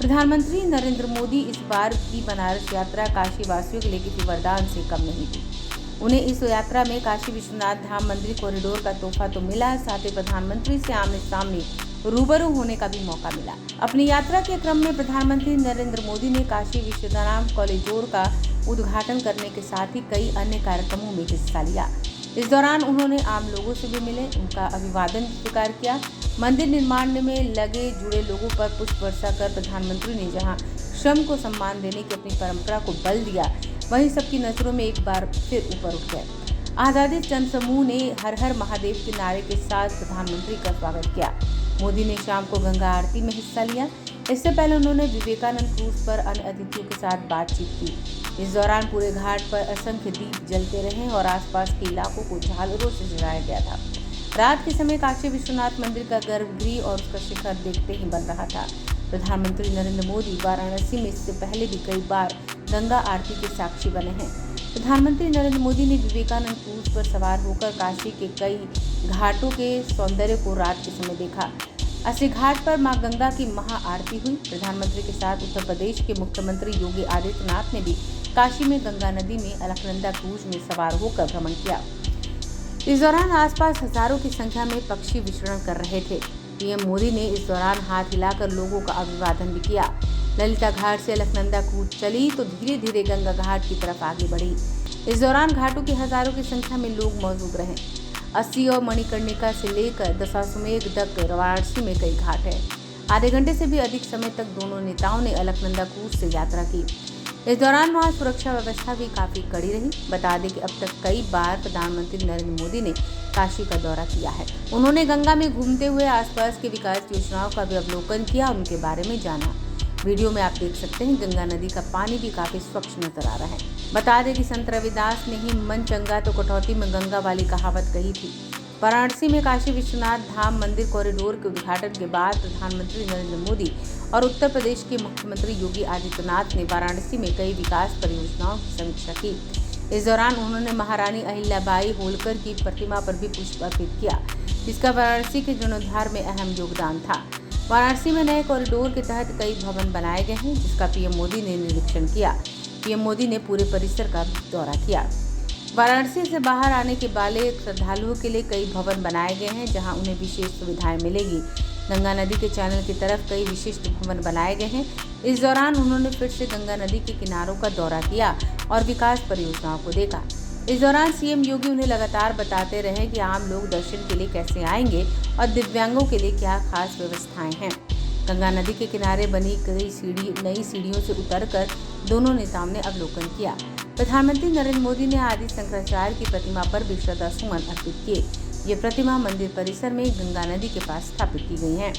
प्रधानमंत्री नरेंद्र मोदी इस बार की बनारस यात्रा काशी वासियों के लिए किसी वरदान से कम नहीं थी। उन्हें इस यात्रा में काशी विश्वनाथ धाम मंदिर कॉरिडोर का तोहफा तो मिला, साथ ही प्रधानमंत्री से आमने सामने रूबरू होने का भी मौका मिला। अपनी यात्रा के क्रम में प्रधानमंत्री नरेंद्र मोदी ने काशी विश्वनाथ कॉरिडोर का उद्घाटन करने के साथ ही कई अन्य कार्यक्रमों में हिस्सा लिया। इस दौरान उन्होंने आम लोगों से भी मिले, उनका अभिवादन स्वीकार किया। मंदिर निर्माण में लगे जुड़े लोगों पर पुष्प वर्षा कर प्रधानमंत्री ने जहां श्रम को सम्मान देने की अपनी परंपरा को बल दिया, वहीं सबकी नजरों में एक बार फिर ऊपर उठ गए। आजादी जनसमूह ने हर हर महादेव के नारे के साथ प्रधानमंत्री का स्वागत किया। मोदी ने शाम को गंगा आरती में हिस्सा लिया। इससे पहले उन्होंने विवेकानंद क्रूज पर अन्य अतिथियों के साथ बातचीत की। इस दौरान पूरे घाट पर असंख्य दीप जलते रहे और आसपास के इलाकों को झालरों से सजाया गया था। रात के समय काशी विश्वनाथ मंदिर का गर्भगृह और उसका शिखर देखते ही बन रहा था। प्रधानमंत्री नरेंद्र मोदी वाराणसी में इससे पहले भी कई बार गंगा आरती के साक्षी बने हैं। प्रधानमंत्री नरेंद्र मोदी ने विवेकानंद क्रूज पर सवार होकर काशी के कई घाटों के सौंदर्य को रात के समय देखा। अस्सी घाट पर मां गंगा की महा आरती हुई। प्रधानमंत्री के साथ उत्तर प्रदेश के मुख्यमंत्री योगी आदित्यनाथ ने भी काशी में गंगा नदी में अलकनंदा क्रूज में सवार होकर भ्रमण किया। इस दौरान आसपास हजारों की संख्या में पक्षी विचरण कर रहे थे। पीएम मोदी ने इस दौरान हाथ हिलाकर लोगों का अभिवादन भी किया। ललिता घाट से अलकनंदा क्रूज चली तो धीरे धीरे गंगा घाट की तरफ आगे बढ़ी। इस दौरान घाटों की हजारों की संख्या में लोग मौजूद रहे। 80 और मणिकर्णिका से लेकर दशाश्वमेध तक वाराणसी में कई घाट है। आधे घंटे से भी अधिक समय तक दोनों नेताओं ने अलकनंदा क्रूज से यात्रा की। इस दौरान वहां सुरक्षा व्यवस्था भी काफी कड़ी रही। बता दें कि अब तक कई बार प्रधानमंत्री नरेंद्र मोदी ने काशी का दौरा किया है। उन्होंने गंगा में घूमते हुए आसपास के विकास योजनाओं का भी अवलोकन किया और उनके बारे में जाना। वीडियो में आप देख सकते हैं गंगा नदी का पानी भी काफी स्वच्छ नजर आ रहा है। बता दें कि संत रविदास ने ही मन चंगा तो कटौती में गंगा वाली कहावत कही थी। वाराणसी में काशी विश्वनाथ धाम मंदिर कॉरिडोर के उद्घाटन के बाद प्रधानमंत्री नरेंद्र मोदी और उत्तर प्रदेश के मुख्यमंत्री योगी आदित्यनाथ ने वाराणसी में कई विकास परियोजनाओं की समीक्षा की। इस दौरान उन्होंने महारानी अहिल्याबाई होलकर की प्रतिमा पर भी पुष्प अर्पित किया, जिसका वाराणसी के जीर्णोद्धार में अहम योगदान था। वाराणसी में नए कॉरिडोर के तहत कई भवन बनाए गए हैं, जिसका पीएम मोदी ने निरीक्षण किया। पीएम मोदी ने पूरे परिसर का दौरा किया। वाराणसी से बाहर आने के वाले श्रद्धालुओं के लिए कई भवन बनाए गए हैं, जहां उन्हें विशेष सुविधाएं मिलेगी। गंगा नदी के चैनल की तरफ कई विशिष्ट भवन बनाए गए हैं। इस दौरान उन्होंने फिर से गंगा नदी के किनारों का दौरा किया और विकास परियोजनाओं को देखा। इस दौरान सीएम योगी उन्हें लगातार बताते रहे कि आम लोग दर्शन के लिए कैसे आएंगे और दिव्यांगों के लिए क्या खास व्यवस्थाएं हैं। गंगा नदी के किनारे बनी नई सीढ़ियों से उतरकर दोनों नेताओं ने अवलोकन किया। प्रधानमंत्री नरेंद्र मोदी ने आदि शंकराचार्य की प्रतिमा पर भी श्रद्धा सुमन अर्पित किए। ये प्रतिमा मंदिर परिसर में गंगा नदी के पास स्थापित की गई है।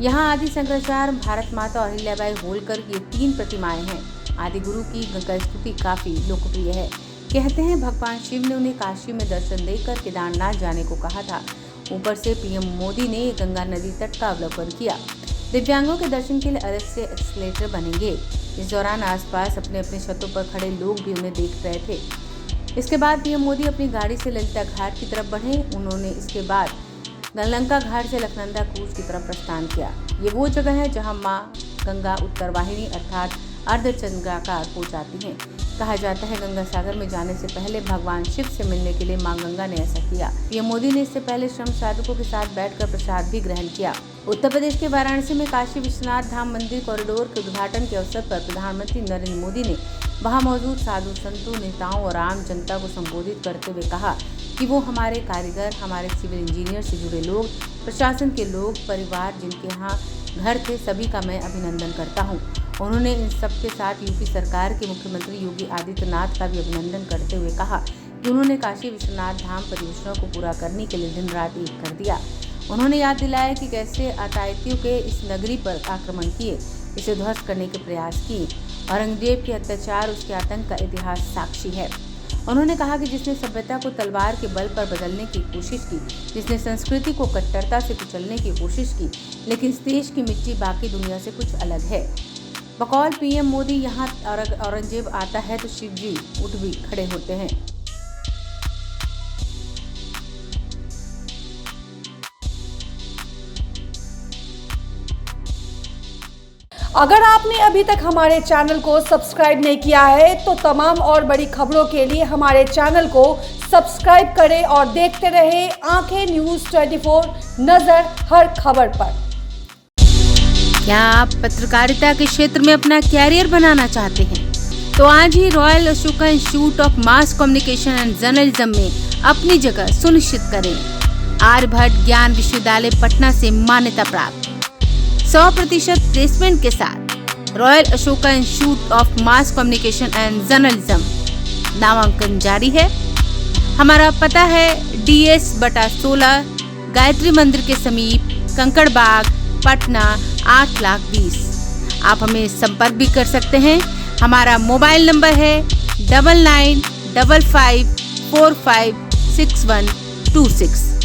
यहाँ आदि शंकराचार्य, भारत माता और अहिल्याबाई होलकर की 3 प्रतिमाएं हैं। आदि गुरु की गंगा स्तुति काफी लोकप्रिय है। कहते हैं भगवान शिव ने उन्हें काशी में दर्शन देकर केदारनाथ जाने को कहा था। ऊपर से पीएम मोदी ने गंगा नदी तट का अवलोकन किया। दिव्यांगों के दर्शन के लिए अलग से एस्केलेटर बनेंगे। इस दौरान आसपास अपने अपने छतों पर खड़े लोग भी उन्हें देख रहे थे। इसके बाद पीएम मोदी अपनी गाड़ी से ललिता घाट की तरफ बढ़े। उन्होंने इसके बाद गलंका घाट से अलकनंदा क्रूज की तरफ प्रस्थान किया। ये वो जगह है जहां मां गंगा उत्तरवाहिनी अर्थात अर्धचंद्राकार हो जाती हैं। कहा जाता है गंगा सागर में जाने से पहले भगवान शिव से मिलने के लिए मां गंगा ने ऐसा किया। पीएम मोदी ने इससे पहले श्रम साधकों के साथ बैठकर प्रसाद भी ग्रहण किया। उत्तर प्रदेश के वाराणसी में काशी विश्वनाथ धाम मंदिर कॉरिडोर के उद्घाटन के अवसर पर प्रधानमंत्री नरेंद्र मोदी ने वहां मौजूद साधु संतों, नेताओं और आम जनता को संबोधित करते हुए कहा कि वो हमारे कारीगर, हमारे सिविल इंजीनियर से जुड़े लोग, प्रशासन के लोग, परिवार जिनके यहाँ घर थे, सभी का मैं अभिनंदन करता हूँ। उन्होंने इन सबके साथ यूपी सरकार के मुख्यमंत्री योगी आदित्यनाथ का भी अभिनंदन करते हुए कहा कि उन्होंने काशी विश्वनाथ धाम परियोजना को पूरा करने के लिए दिन रात एक कर दिया। उन्होंने याद दिलाया कि कैसे आतंकियों के इस नगरी पर आक्रमण किए, इसे ध्वस्त करने के प्रयास किए। औरंगजेब के अत्याचार, उसके आतंक का इतिहास साक्षी है। उन्होंने कहा कि जिसने सभ्यता को तलवार के बल पर बदलने की कोशिश की, जिसने संस्कृति को कट्टरता से कुचलने की कोशिश की, लेकिन इस देश की मिट्टी बाकी दुनिया से कुछ अलग है। बकौल पीएम मोदी यहाँ औरंगजेब आता है तो शिव जी उठ भी खड़े होते हैं। अगर आपने अभी तक हमारे चैनल को सब्सक्राइब नहीं किया है तो तमाम और बड़ी खबरों के लिए हमारे चैनल को सब्सक्राइब करें और देखते रहें आंखें न्यूज़ 24, नजर हर खबर पर। क्या आप पत्रकारिता के क्षेत्र में अपना कैरियर बनाना चाहते हैं? तो आज ही royal Ashoka institute of mass communication and journalism में अपनी जगह सुनिश्चित करें। आर्यभट्ट ज्ञान विश्वविद्यालय पटना से मान्यता प्राप्त 100% प्लेसमेंट के साथ royal Ashoka institute of mass communication and journalism नामांकन जारी है। हमारा पता है DS/16 गायत्री मंदिर के समीप, कंकड़बाग, पटना 8,20,000। आप हमें संपर्क भी कर सकते हैं। हमारा मोबाइल नंबर है 9955456126।